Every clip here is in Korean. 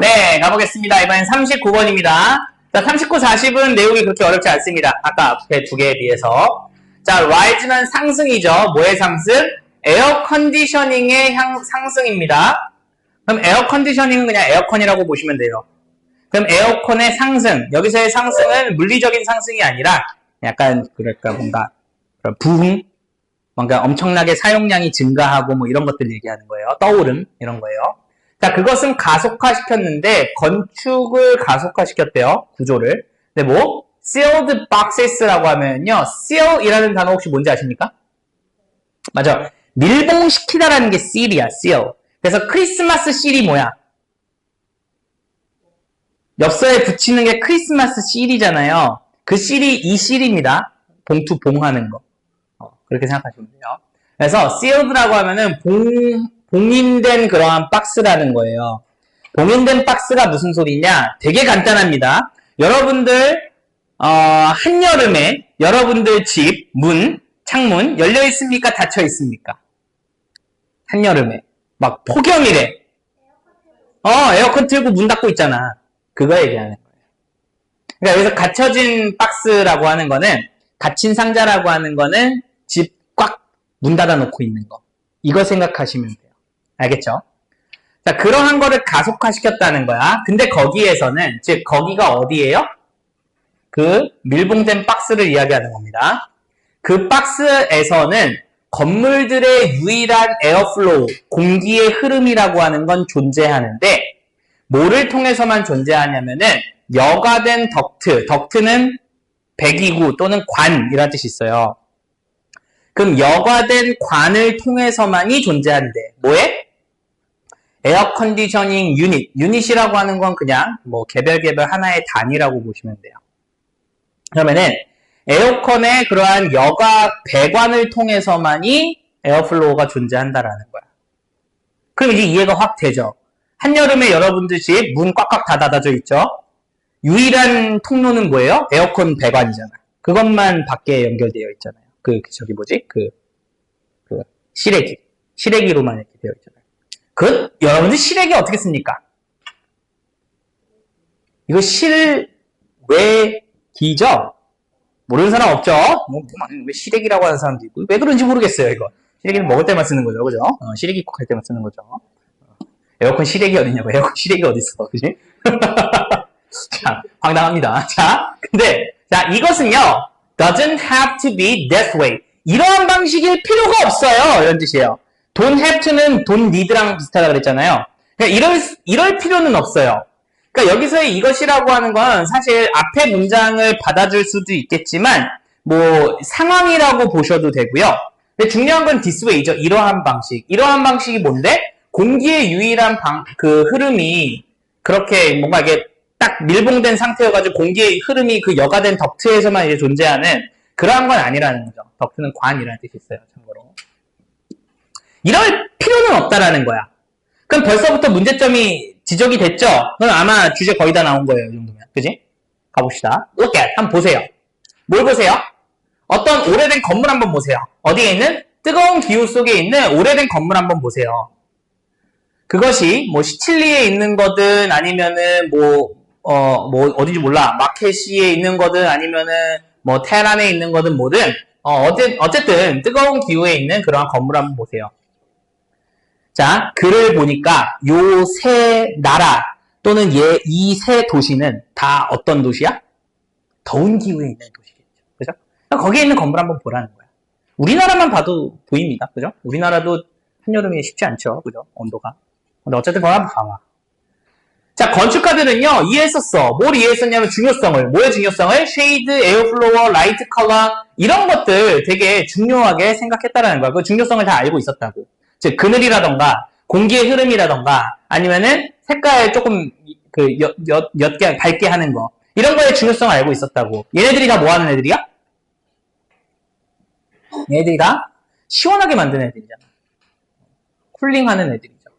네, 가보겠습니다. 이번엔 39번입니다. 자, 39, 40은 내용이 그렇게 어렵지 않습니다. 아까 앞에 두 개에 비해서. 자, rise는 상승이죠. 뭐의 상승? 에어 컨디셔닝의 상승입니다. 그럼 에어 컨디셔닝은 그냥 에어컨이라고 보시면 돼요. 그럼 에어컨의 상승, 여기서의 상승은 물리적인 상승이 아니라 약간 그럴까 뭔가 부흥, 뭔가 엄청나게 사용량이 증가하고 뭐 이런 것들 얘기하는 거예요. 떠오름 이런 거예요. 자, 그것은 가속화시켰는데 건축을 가속화시켰대요. 구조를. 근데 뭐 sealed boxes라고 하면요. seal이라는 단어 혹시 뭔지 아십니까? 맞아. 밀봉시키다라는 게 seal이야. seal. 그래서 크리스마스 실이 뭐야? 엽서에 붙이는 게 크리스마스 실이잖아요. 그 실이 이 실입니다. 봉투 봉하는 거. 그렇게 생각하시면 돼요. 그래서 sealed라고 하면은 봉인된 그러한 박스라는 거예요. 봉인된 박스가 무슨 소리냐? 되게 간단합니다. 여러분들 한여름에 여러분들 집 문, 창문 열려 있습니까? 닫혀 있습니까? 한여름에 막 폭염이래. 에어컨 틀고 문 닫고 있잖아. 그거 얘기하는 거예요. 그러니까 여기서 갇혀진 박스라고 하는 거는, 닫힌 상자라고 하는 거는 집 꽉 문 닫아 놓고 있는 거. 이거 생각하시면 돼요. 알겠죠? 자, 그러한 거를 가속화시켰다는 거야. 근데 거기에서는, 즉 거기가 어디예요? 그 밀봉된 박스를 이야기하는 겁니다. 그 박스에서는 건물들의 유일한 에어플로우, 공기의 흐름이라고 하는 건 존재하는데, 뭐를 통해서만 존재하냐면은 여과된 덕트는 배기구 또는 관이라는 뜻이 있어요. 그럼 여과된 관을 통해서만이 존재한대. 뭐에? 에어 컨디셔닝 유닛이라고 하는 건 그냥 뭐 개별 하나의 단위라고 보시면 돼요. 그러면은 에어컨의 그러한 여과 배관을 통해서만이 에어플로우가 존재한다라는 거야. 그럼 이제 이해가 확 되죠. 한여름에 여러분들 집 문 꽉꽉 다 닫아져 있죠? 유일한 통로는 뭐예요? 에어컨 배관이잖아. 그것만 밖에 연결되어 있잖아요. 시래기로만 이렇게 되어 있잖아요. 여러분들 시래기 어떻게 씁니까? 이거 실외기죠? 모르는 사람 없죠? 왜 시래기라고 하는 사람도 있고, 왜 그런지 모르겠어요, 이거. 시래기는 먹을 때만 쓰는 거죠, 그죠? 시래기 국 할 때만 쓰는 거죠. 에어컨 시래기 어딨냐고. 에어컨 시래기 어딨어. 그지? 자, 황당합니다. 자, 근데, 자, 이것은요, doesn't have to be that way. 이러한 방식일 필요가 없어요. 이런 뜻이에요. don't have to는 don't need랑 비슷하다 그랬잖아요. 그러니까 이럴 필요는 없어요. 그러니까 여기서의 이것이라고 하는 건 사실 앞에 문장을 받아줄 수도 있겠지만, 뭐, 상황이라고 보셔도 되고요. 근데 중요한 건 this way죠. 이러한 방식. 이러한 방식이 뭔데? 공기의 유일한 흐름이 그렇게 뭔가 이게 딱 밀봉된 상태여가지고 공기의 흐름이 그 여과된 덕트에서만 이제 존재하는 그러한 건 아니라는 거죠. 덕트는 관이라는 뜻이 있어요, 참고로. 이럴 필요는 없다라는 거야. 그럼 벌써부터 문제점이 지적이 됐죠? 그럼 아마 주제 거의 다 나온 거예요, 이 정도면. 그지? 가봅시다. Look at, 한번 보세요. 뭘 보세요? 어떤 오래된 건물 한번 보세요. 어디에 있는? 뜨거운 기후 속에 있는 오래된 건물 한번 보세요. 그것이 뭐 시칠리에 있는 거든 아니면은 어딘지 몰라. 마케시에 있는 거든 아니면은 뭐 테헤란에 있는 거든 뭐든 어쨌든 뜨거운 기후에 있는 그러한 건물 한번 보세요. 자, 글을 보니까 요 세 나라 또는 이 세 도시는 다 어떤 도시야? 더운 기후에 있는 도시겠죠. 그죠? 거기에 있는 건물 한번 보라는 거야. 우리나라만 봐도 보입니다. 그죠? 우리나라도 한여름에 쉽지 않죠. 그죠? 온도가. 근데 어쨌든 그걸 한번 봐봐. 자, 건축가들은요, 이해했었어. 뭘 이해했었냐면 중요성을. 뭐의 중요성을? 쉐이드, 에어플로어, 라이트 컬러, 이런 것들 되게 중요하게 생각했다라는 거야. 그 중요성을 다 알고 있었다고. 즉, 그늘이라던가, 공기의 흐름이라던가, 아니면은 색깔 조금, 옅게, 밝게 하는 거. 이런 거의 중요성을 알고 있었다고. 얘네들이 다 뭐 하는 애들이야? 얘네들이 다 시원하게 만드는 애들이잖아. 쿨링 하는 애들이죠.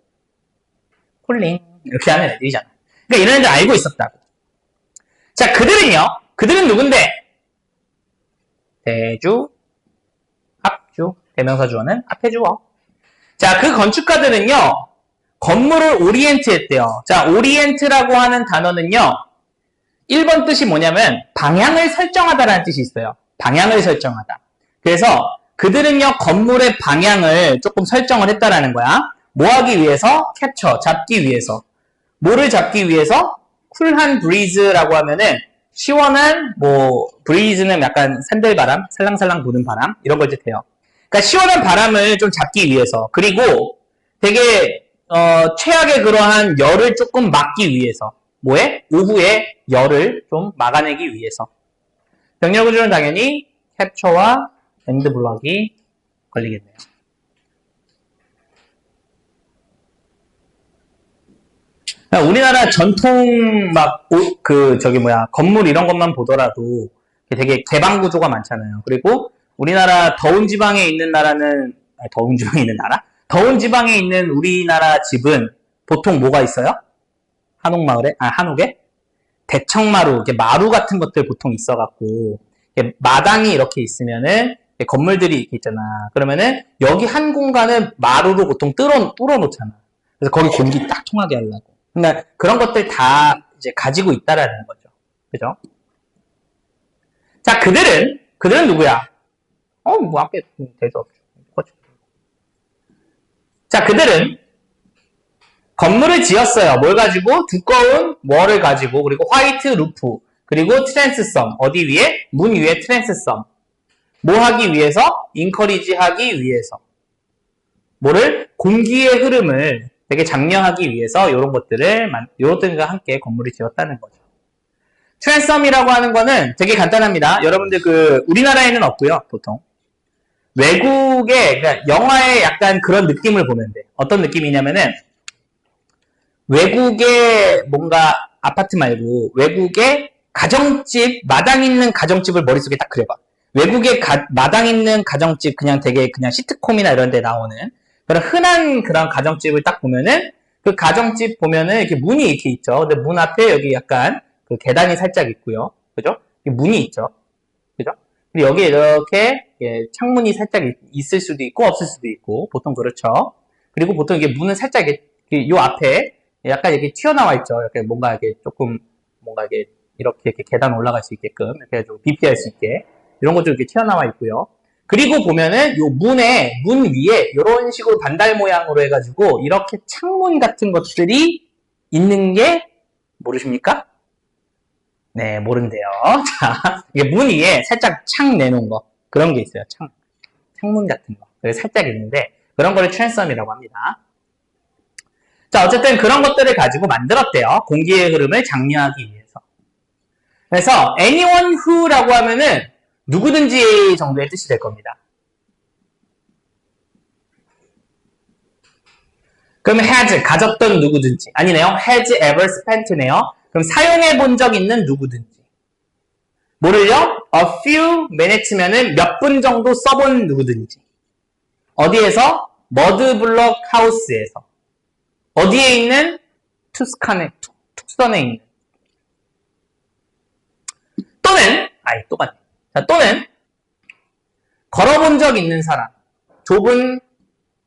쿨링. 이렇게 하는 애들이잖아. 그러니까 이런 애들 알고 있었다고. 자, 그들은 누군데? 대주, 합주, 대명사 주어는 앞에 주어. 자, 그 건축가들은요, 건물을 오리엔트 했대요. 자, 오리엔트라고 하는 단어는요. 1번 뜻이 뭐냐면 방향을 설정하다라는 뜻이 있어요. 방향을 설정하다. 그래서 그들은요. 건물의 방향을 조금 설정을 했다라는 거야. 뭐 하기 위해서? 캡처, 잡기 위해서. 뭐를 잡기 위해서? 쿨한 브리즈라고 하면은 시원한 브리즈는 약간 산들바람, 살랑살랑 부는 바람 이런 걸 뜻해요. 그러니까 시원한 바람을 좀 잡기 위해서 그리고 되게 최악의 그러한 열을 조금 막기 위해서 뭐에? 오후에 열을 좀 막아내기 위해서 병렬 구조는 당연히 캡처와 엔드 블럭이 걸리겠네요. 우리나라 전통 건물 이런 것만 보더라도 되게 개방 구조가 많잖아요. 그리고 우리나라 더운 지방에 있는 더운 지방에 있는 우리나라 집은 보통 뭐가 있어요? 한옥에? 대청마루, 이렇게 마루 같은 것들 보통 있어갖고, 마당이 이렇게 있으면은, 건물들이 이렇게 있잖아. 그러면은, 여기 한 공간을 마루로 보통 뚫어놓잖아. 그래서 거기 공기 딱 통하게 하려고. 그러니까 그런 것들 다 이제 가지고 있다라는 거죠. 그죠? 자, 그들은 누구야? 앞에 대도 없죠. 자, 그들은 건물을 지었어요. 뭘 가지고? 두꺼운 월을 가지고, 그리고 화이트 루프, 그리고 트랜스섬. 어디 위에? 문 위에 트랜스섬. 뭐 하기 위해서? 인커리지 하기 위해서. 뭐를? 공기의 흐름을 되게 장려하기 위해서 이런 것들과 함께 건물을 지었다는 거죠. 트랜스섬이라고 하는 거는 되게 간단합니다. 여러분들 우리나라에는 없고요, 보통. 외국의, 그러니까 영화에 약간 그런 느낌을 보면 돼. 어떤 느낌이냐면은, 외국의 뭔가 아파트 말고, 외국의 가정집, 마당 있는 가정집을 머릿속에 딱 그려봐. 외국의 마당 있는 가정집, 그냥 시트콤이나 이런 데 나오는, 그런 흔한 그런 가정집을 딱 보면은, 그 가정집 보면은 이렇게 문이 이렇게 있죠. 근데 문 앞에 여기 약간 그 계단이 살짝 있고요. 그죠? 문이 있죠. 그죠? 그리고 여기에 이렇게 창문이 살짝 있을 수도 있고 없을 수도 있고 보통 그렇죠. 그리고 보통 이게 문은 살짝 요 앞에 약간 이렇게 튀어나와 있죠. 이렇게 이렇게 계단 올라갈 수 있게끔 이렇게 좀 비피할 수 있게 이런 것도 이렇게 튀어나와 있고요. 그리고 보면은 요 문 위에 이런 식으로 반달 모양으로 해가지고 이렇게 창문 같은 것들이 있는 게 모르십니까? 네, 모른대요. 자, 이게 문 위에 살짝 창 내놓은 거 그런 게 있어요. 창문 같은 거 살짝 있는데 그런 거를 트랜스섬이라고 합니다. 자, 어쨌든 그런 것들을 가지고 만들었대요. 공기의 흐름을 장려하기 위해서. 그래서 anyone who라고 하면은 누구든지 정도의 뜻이 될 겁니다. 그럼 has, 가졌던 누구든지. 아니네요. has ever spent네요. 그럼 사용해 본 적 있는 누구든지. 뭐를요? a few minutes면은 몇 분 정도 써본 누구든지. 어디에서? 머드블럭 하우스에서. 어디에 있는? 툭선에 있는. 또는 걸어본 적 있는 사람. 좁은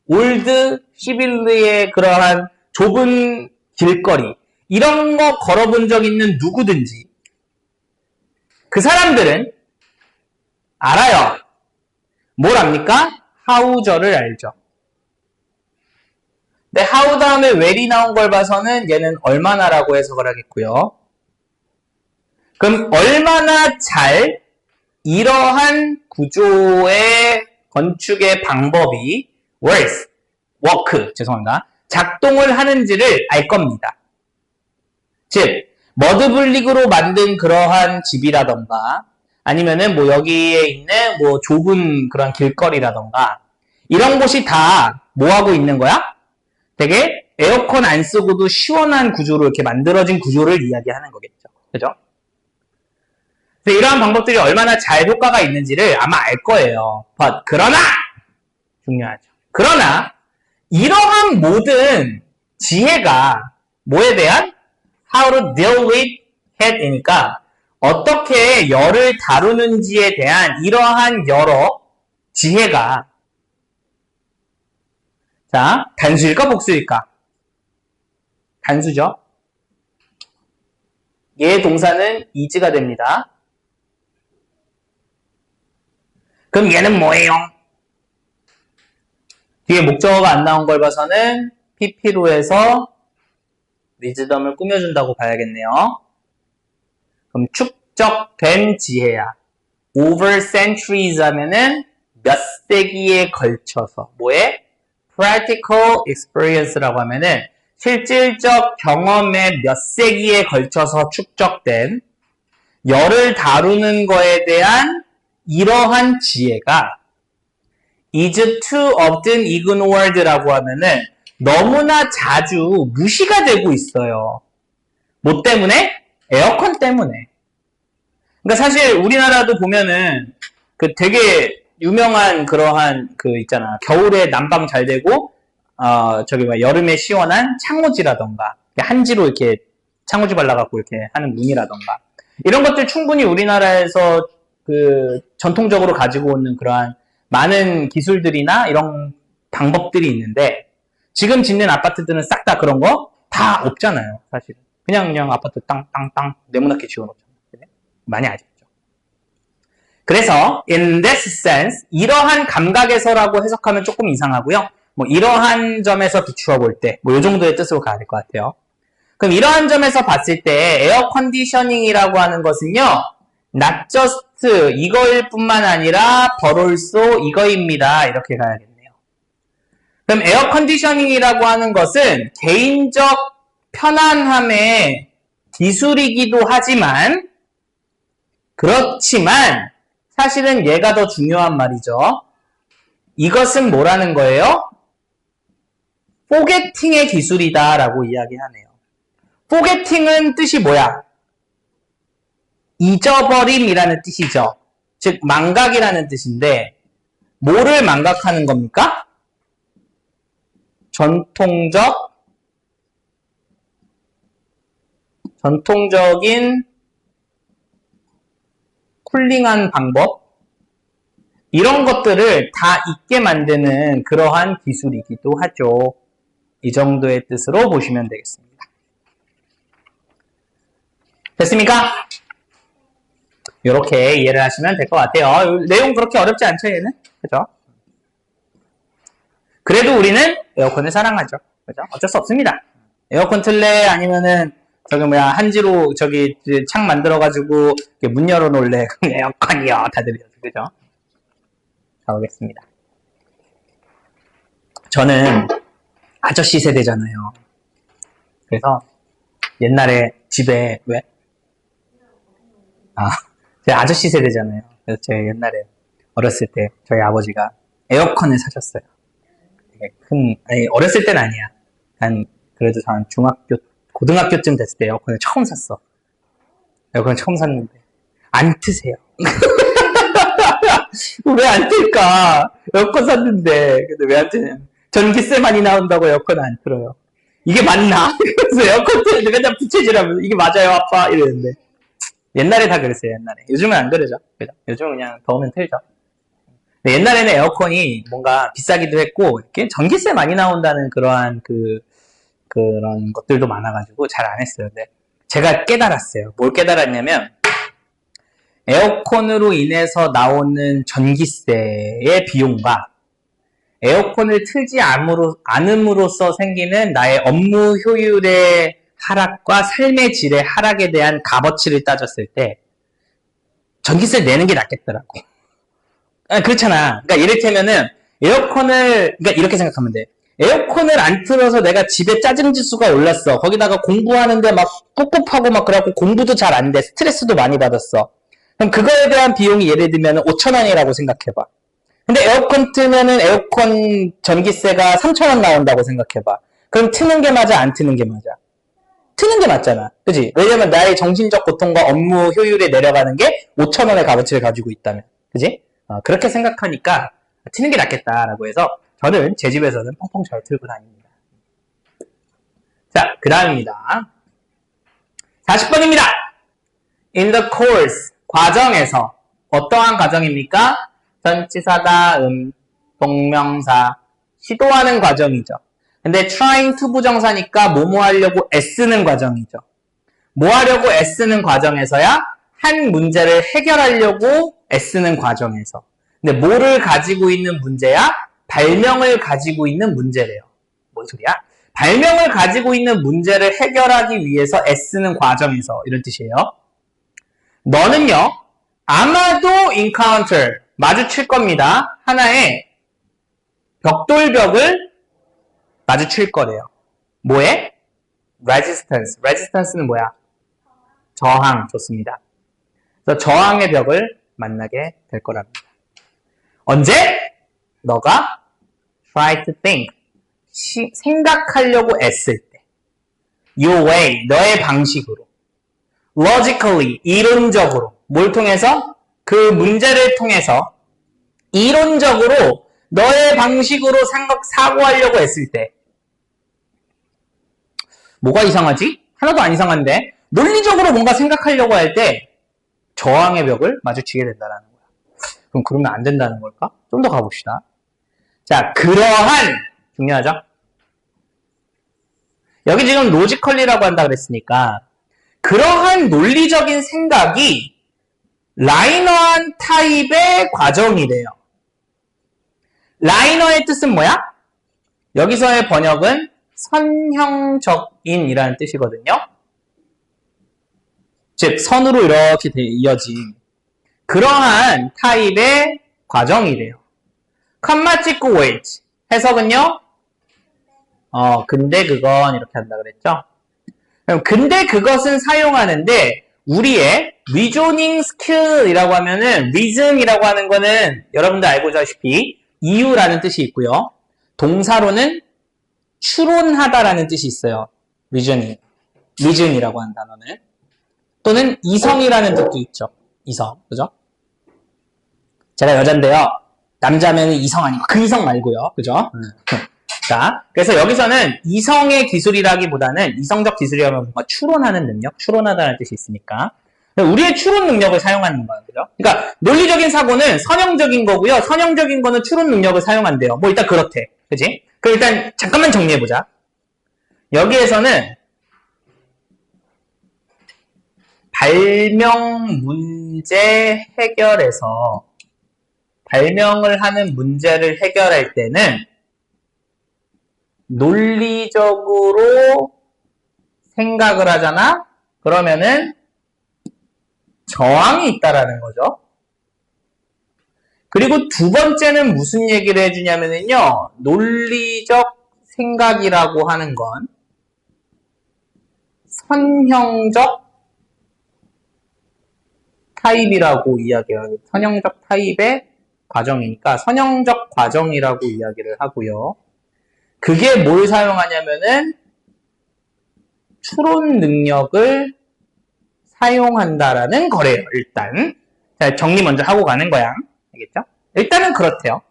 올드 시빌리의 그러한 좁은 길거리 이런 거 걸어본 적 있는 누구든지 그 사람들은 알아요. 뭘 압니까? how절을 알죠. 근데 how 다음에 where이 나온 걸 봐서는 얘는 얼마나라고 해석을 하겠고요. 그럼 얼마나 잘 이러한 구조의 건축의 방법이 작동을 하는지를 알 겁니다. 즉, 머드블릭으로 만든 그러한 집이라던가 아니면은 여기에 있는 좁은 그런 길거리라던가 이런 곳이 다 뭐하고 있는 거야? 되게 에어컨 안 쓰고도 시원한 구조로 이렇게 만들어진 구조를 이야기하는 거겠죠. 그죠? 이러한 방법들이 얼마나 잘 효과가 있는지를 아마 알 거예요. 그러나 중요하죠. 그러나 이러한 모든 지혜가 뭐에 대한? How to deal with heat이니까 어떻게 열을 다루는지에 대한 이러한 여러 지혜가 자, 단수일까 복수일까? 단수죠. 얘 동사는 is가 됩니다. 그럼 얘는 뭐예요? 뒤에 목적어가 안 나온 걸 봐서는 PP로 해서 위즈덤을 꾸며준다고 봐야겠네요. 그럼 축적된 지혜야. over centuries 하면은 몇 세기에 걸쳐서 뭐에? practical experience라고 하면은 실질적 경험에 몇 세기에 걸쳐서 축적된 열을 다루는 거에 대한 이러한 지혜가 is too often ignored라고 하면은 너무나 자주 무시가 되고 있어요. 뭐 때문에? 에어컨 때문에. 그러니까 사실 우리나라도 보면은 그 되게 유명한 그러한 그 있잖아. 겨울에 난방 잘 되고 저기 뭐 여름에 시원한 창호지라던가 한지로 이렇게 창호지 발라갖고 이렇게 하는 문이라던가 이런 것들 충분히 우리나라에서 그 전통적으로 가지고 오는 그러한 많은 기술들이나 이런 방법들이 있는데 지금 짓는 아파트들은 싹 다 그런 거 다 없잖아요, 사실. 그냥 아파트 땅 네모나게 지어놓잖아요. 많이 아시죠? 그래서 in this sense 이러한 감각에서라고 해석하면 조금 이상하고요. 뭐 이러한 점에서 비추어 볼 때 뭐 이 정도의 뜻으로 가야 될 것 같아요. 그럼 이러한 점에서 봤을 때 에어 컨디셔닝이라고 하는 것은요. not just 이거일 뿐만 아니라 but also 이거입니다. 이렇게 가야겠네요. 그럼 에어 컨디셔닝이라고 하는 것은 개인적 편안함의 기술이기도 하지만 그렇지만 사실은 얘가 더 중요한 말이죠. 이것은 뭐라는 거예요? 포게팅의 기술이다 라고 이야기하네요. 포게팅은 뜻이 뭐야? 잊어버림이라는 뜻이죠. 즉 망각이라는 뜻인데 뭐를 망각하는 겁니까? 전통적인 쿨링한 방법 이런 것들을 다 잊게 만드는 그러한 기술이기도 하죠. 이 정도의 뜻으로 보시면 되겠습니다. 됐습니까? 이렇게 이해를 하시면 될 것 같아요. 내용 그렇게 어렵지 않죠, 얘는? 그죠? 그래도 우리는 에어컨을 사랑하죠. 그죠? 어쩔 수 없습니다. 에어컨 틀래 아니면은 저기 뭐야 한지로 저기 창 만들어가지고 문 열어놓을래. 그럼 에어컨이요. 다들 그죠? 가보겠습니다. 저는 아저씨 세대잖아요. 그래서 옛날에 집에 왜? 제가 아저씨 세대잖아요. 그래서 제가 옛날에 어렸을 때 저희 아버지가 에어컨을 사셨어요. 되게 큰, 아니 어렸을 때는 아니야. 그래도 한 고등학교쯤 됐을 때 에어컨을 처음 샀어. 에어컨을 처음 샀는데 안 트세요. 왜 안 틀까? 에어컨 샀는데 근데 왜 안 트냐? 전기세 많이 나온다고 에어컨 안 틀어요. 이게 맞나? 그래서 에어컨 틀는데 맨날 부채질하면서 이게 맞아요 아빠 이랬는데 옛날에 다 그랬어요. 옛날에. 요즘은 안 그러죠. 그죠? 요즘은 그냥 더우면 틀죠. 옛날에는 에어컨이 뭔가 비싸기도 했고 이렇게 전기세 많이 나온다는 그러한 그런 것들도 많아가지고 잘 안 했어요. 근데 제가 깨달았어요. 뭘 깨달았냐면 에어컨으로 인해서 나오는 전기세의 비용과 에어컨을 틀지 않음으로써 생기는 나의 업무 효율의 하락과 삶의 질의 하락에 대한 값어치를 따졌을 때 전기세를 내는 게 낫겠더라고. 그렇잖아. 그러니까 이를테면은 그러니까 이렇게 생각하면 돼. 에어컨을 안 틀어서 내가 집에 짜증 지수가 올랐어. 거기다가 공부하는데 막 꿉꿉하고 막 그래갖고 공부도 잘 안 돼. 스트레스도 많이 받았어. 그럼 그거에 대한 비용이 예를 들면 5,000원이라고 생각해봐. 근데 에어컨 틀면은 에어컨 전기세가 3,000원 나온다고 생각해봐. 그럼 트는 게 맞아? 안 트는 게 맞아? 트는 게 맞잖아. 그지? 왜냐면 나의 정신적 고통과 업무 효율에 내려가는 게 5,000원의 값어치를 가지고 있다면. 그지? 그렇게 생각하니까 트는 게 낫겠다라고 해서 저는 제 집에서는 펑펑 잘 틀고 다닙니다. 자, 그 다음입니다. 40번입니다. In the course, 과정에서 어떠한 과정입니까? 전치사, 다음, 동명사, 시도하는 과정이죠. 근데 trying to 부정사니까 뭐뭐 하려고 애쓰는 과정이죠. 뭐 하려고 애쓰는 과정에서야 한 문제를 해결하려고 애쓰는 과정에서. 근데 뭐를 가지고 있는 문제야? 발명을 가지고 있는 문제래요. 뭔 소리야? 발명을 가지고 있는 문제를 해결하기 위해서 애쓰는 과정에서 이런 뜻이에요. 너는요, 아마도 encounter, 마주칠 겁니다. 하나의 벽돌벽을 마주칠 거래요. 뭐에? resistance. resistance는 뭐야? 저항. 좋습니다. 그래서 저항의 벽을 만나게 될 거랍니다. 언제? 너가 try to think. 생각하려고 애쓸 때. your way. 너의 방식으로. logically. 이론적으로. 뭘 통해서? 그 문제를 통해서 이론적으로 너의 방식으로 사고하려고 했을 때. 뭐가 이상하지? 하나도 안 이상한데 논리적으로 뭔가 생각하려고 할 때 저항의 벽을 마주치게 된다는 거야. 그럼 그러면 안 된다는 걸까? 좀 더 가봅시다. 자, 그러한 중요하죠? 여기 지금 로지컬리라고 한다 그랬으니까 그러한 논리적인 생각이 라이너한 타입의 과정이래요. 라이너의 뜻은 뭐야? 여기서의 번역은 선형적인이라는 뜻이거든요. 즉 선으로 이렇게 이어진 그러한 타입의 과정이래요. 컴마 찍고 wait. 해석은요? 근데 그건 이렇게 한다 그랬죠? 그럼 근데 그것은 사용하는데 우리의 reasoning skill이라고 하면은 reason이라고 하는 거는 여러분들 알고 계시다시피 이유라는 뜻이 있고요. 동사로는 추론하다라는 뜻이 있어요. reason이라고 하는 단어는. 또는 이성이라는 뜻도 있죠. 이성, 그죠? 제가 여잔데요. 남자면 이성 아니고 그 이성 말고요. 그죠? 자, 그래서 여기서는 이성의 기술이라기보다는 이성적 기술이라면 뭔가 추론하는 능력, 추론하다는 뜻이 있으니까 우리의 추론 능력을 사용하는 거예요. 그죠? 그러니까 논리적인 사고는 선형적인 거고요. 선형적인 거는 추론 능력을 사용한대요. 뭐 일단 그렇대. 그지? 그럼 일단 잠깐만 정리해보자. 여기에서는 발명 문제 해결에서 발명을 하는 문제를 해결할 때는 논리적으로 생각을 하잖아? 그러면은 저항이 있다라는 거죠. 그리고 두 번째는 무슨 얘기를 해주냐면요. 논리적 생각이라고 하는 건 선형적 타입이라고 이야기해요. 선형적 타입의 과정이니까 선형적 과정이라고 이야기를 하고요. 그게 뭘 사용하냐면은 추론 능력을 사용한다라는 거래요. 일단 자, 정리 먼저 하고 가는 거야. 알겠죠? 일단은 그렇대요.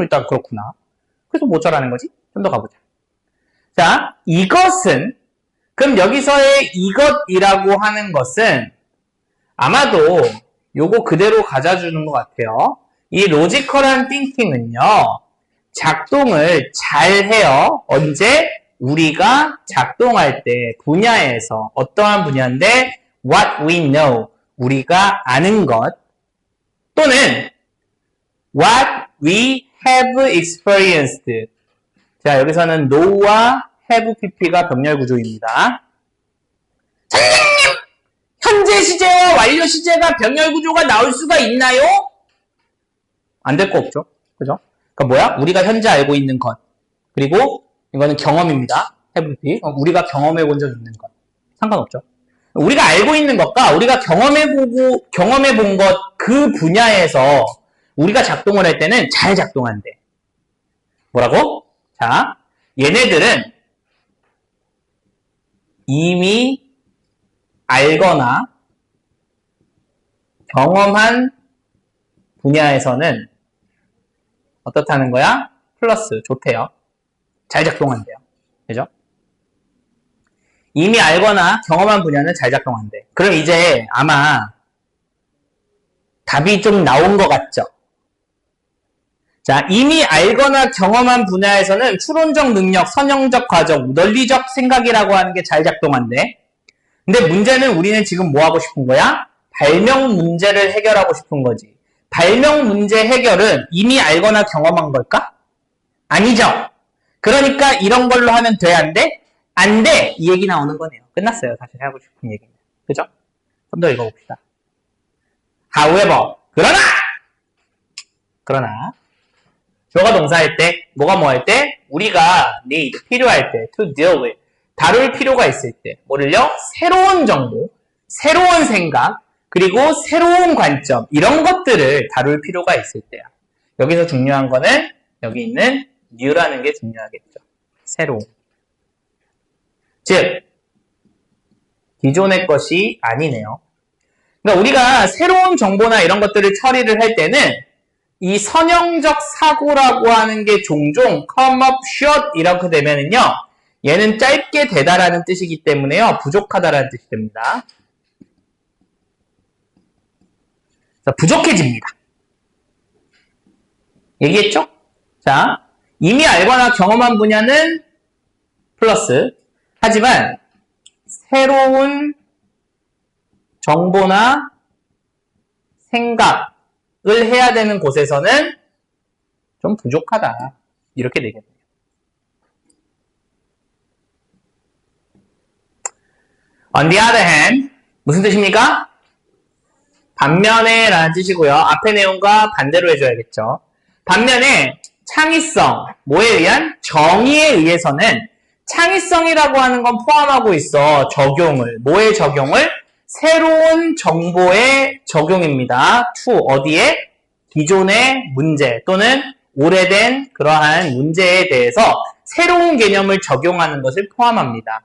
일단 그렇구나. 그래서 뭐 어쩌라는 거지? 좀 더 가보자. 자, 이것은 그럼 여기서의 이것이라고 하는 것은 아마도 요거 그대로 가져주는 것 같아요. 이 로지컬한 띵킹은요. 작동을 잘 해요. 언제? 우리가 작동할 때 분야에서 어떠한 분야인데 what we know. 우리가 아는 것 또는 what we have experienced. 자, 여기서는 know와 have pp가 병렬 구조입니다. 선생님! 현재 시제와 완료 시제가 병렬 구조가 나올 수가 있나요? 안 될 거 없죠. 그죠? 그러니까 뭐야? 우리가 현재 알고 있는 것. 그리고 이거는 경험입니다. have pp. 우리가 경험해 본 적 있는 것. 상관없죠. 우리가 알고 있는 것과 우리가 경험해 본 것 그 분야에서 우리가 작동을 할 때는 잘 작동한대. 뭐라고? 자, 얘네들은 이미 알거나 경험한 분야에서는 어떻다는 거야? 플러스, 좋대요. 잘 작동한대요. 그죠? 이미 알거나 경험한 분야는 잘 작동한대. 그럼 이제 아마 답이 좀 나온 것 같죠? 자, 이미 알거나 경험한 분야에서는 추론적 능력, 선형적 과정, 논리적 생각이라고 하는 게 잘 작동한대. 근데 문제는 우리는 지금 뭐 하고 싶은 거야? 발명 문제를 해결하고 싶은 거지. 발명 문제 해결은 이미 알거나 경험한 걸까? 아니죠. 그러니까 이런 걸로 하면 돼, 안 돼? 안 돼! 이 얘기 나오는 거네요. 끝났어요. 사실 하고 싶은 얘기는. 그죠? 좀 더 읽어봅시다. However, 그러나 주어가 동사할 때, 뭐가 뭐 할 때? 우리가 need, 필요할 때, to deal with, 다룰 필요가 있을 때, 뭐를요? 새로운 정보, 새로운 생각, 그리고 새로운 관점, 이런 것들을 다룰 필요가 있을 때야. 여기서 중요한 거는 여기 있는 new라는 게 중요하겠죠. 새로운. 즉, 기존의 것이 아니네요. 그러니까 우리가 새로운 정보나 이런 것들을 처리를 할 때는 이 선형적 사고라고 하는 게 종종 come up short 이렇게 되면은요, 얘는 짧게 되다라는 뜻이기 때문에요, 부족하다라는 뜻이 됩니다. 자, 부족해집니다. 얘기했죠? 자, 이미 알거나 경험한 분야는 플러스. 하지만 새로운 정보나 생각을 해야 되는 곳에서는 좀 부족하다. 이렇게 되겠네요. On the other hand, 무슨 뜻입니까? 반면에 라는 뜻이고요. 앞의 내용과 반대로 해줘야겠죠. 반면에 창의성, 뭐에 의한? 정의에 의해서는 창의성이라고 하는 건 포함하고 있어. 적용을. 뭐의 적용을? 새로운 정보의 적용입니다. to 어디에? 기존의 문제 또는 오래된 그러한 문제에 대해서 새로운 개념을 적용하는 것을 포함합니다.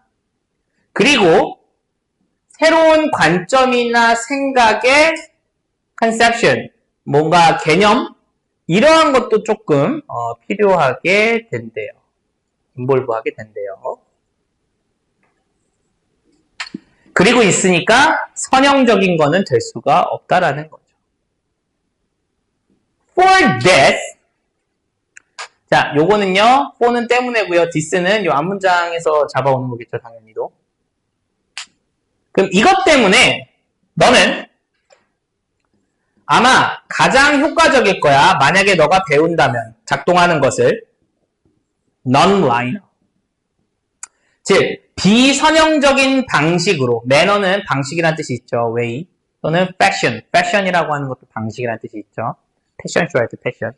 그리고 새로운 관점이나 생각의 conception, 뭔가 개념, 이러한 것도 조금 필요하게 된대요. 인볼브하게 된대요. 그리고 있으니까 선형적인 거는 될 수가 없다라는 거죠. For this, 자, 요거는요, for는 때문에고요, this는 요 앞문장에서 잡아오는 거겠죠, 당연히도. 그럼 이것 때문에 너는 아마 가장 효과적일 거야. 만약에 너가 배운다면, 작동하는 것을 non-linear. 즉, 비선형적인 방식으로, 매너는 방식이라는 뜻이 있죠. way 또는 fashion, fashion이라고 하는 것도 방식이라는 뜻이 있죠. 패션 쇼할 때 패션,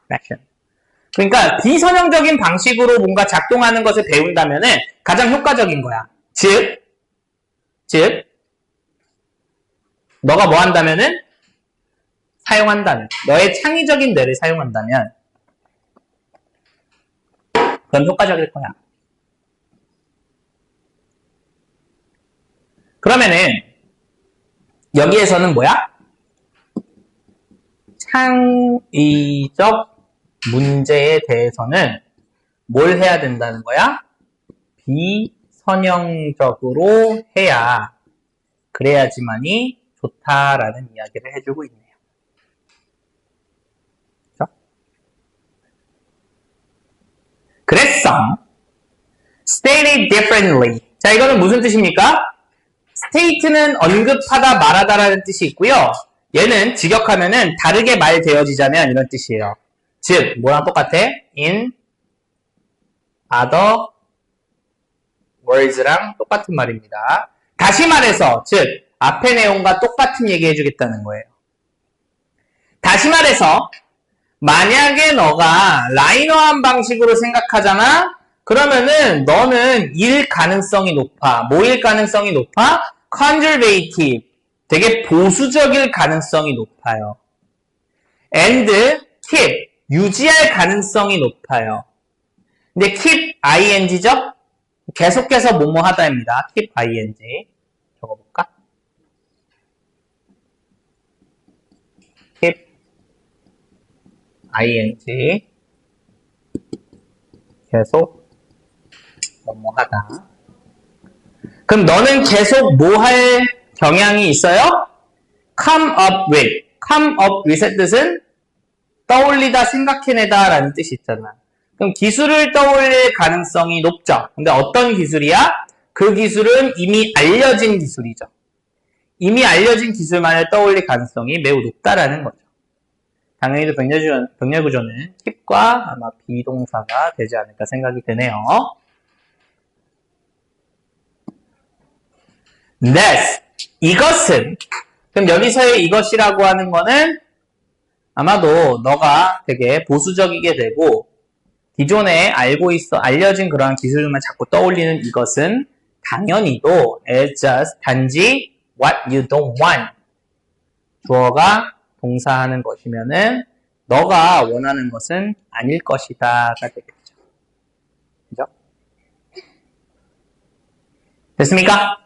fashion. 그러니까 비선형적인 방식으로 뭔가 작동하는 것을 배운다면은 가장 효과적인 거야. 즉, 너가 뭐 한다면은 사용한다면, 너의 창의적인 뇌를 사용한다면 그건 효과적일 거야. 그러면은 여기에서는 뭐야? 창의적 문제에 대해서는 뭘 해야 된다는 거야? 비선형적으로 해야, 그래야지만이 좋다라는 이야기를 해주고 있네요. 그렇죠? 그래서 stated differently. 자, 이거는 무슨 뜻입니까? state는 언급하다, 말하다라는 뜻이 있고요. 얘는 직역하면은 다르게 말되어지자면 이런 뜻이에요. 즉, 뭐랑 똑같아? in other words랑 똑같은 말입니다. 다시 말해서, 즉, 앞의 내용과 똑같은 얘기 해주겠다는 거예요. 다시 말해서, 만약에 너가 라이너한 방식으로 생각하잖아? 그러면은 너는 일 가능성이 높아. 뭐일 가능성이 높아? conservative. 되게 보수적일 가능성이 높아요. and keep. 유지할 가능성이 높아요. 근데 keep ing죠? 계속해서 뭐뭐 하다입니다. keep ing. 적어볼까? keep ing. 계속 뭐뭐 하다. 그럼 너는 계속 뭐 할 경향이 있어요? come up with. come up with의 뜻은 떠올리다, 생각해내다 라는 뜻이 있잖아. 그럼 기술을 떠올릴 가능성이 높죠. 근데 어떤 기술이야? 그 기술은 이미 알려진 기술이죠. 이미 알려진 기술만을 떠올릴 가능성이 매우 높다라는 거죠. 당연히도 병렬구조는 keep과 아마 비동사가 되지 않을까 생각이 드네요. This, 이것은. 그럼 여기서의 이것이라고 하는 거는 아마도 너가 되게 보수적이게 되고 기존에 알려진 그러한 기술만 자꾸 떠올리는 이것은 당연히도 as just 단지 what you don't want. 주어가 동사하는 것이면은 너가 원하는 것은 아닐 것이다가 되겠죠. 그죠? 됐습니까?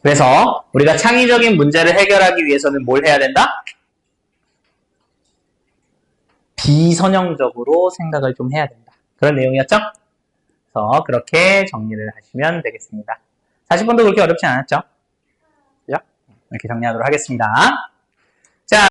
그래서 우리가 창의적인 문제를 해결하기 위해서는 뭘 해야 된다? 비선형적으로 생각을 좀 해야 된다. 그런 내용이었죠? 그래서 그렇게 정리를 하시면 되겠습니다. 40번도 그렇게 어렵지 않았죠? 그죠? 이렇게 정리하도록 하겠습니다.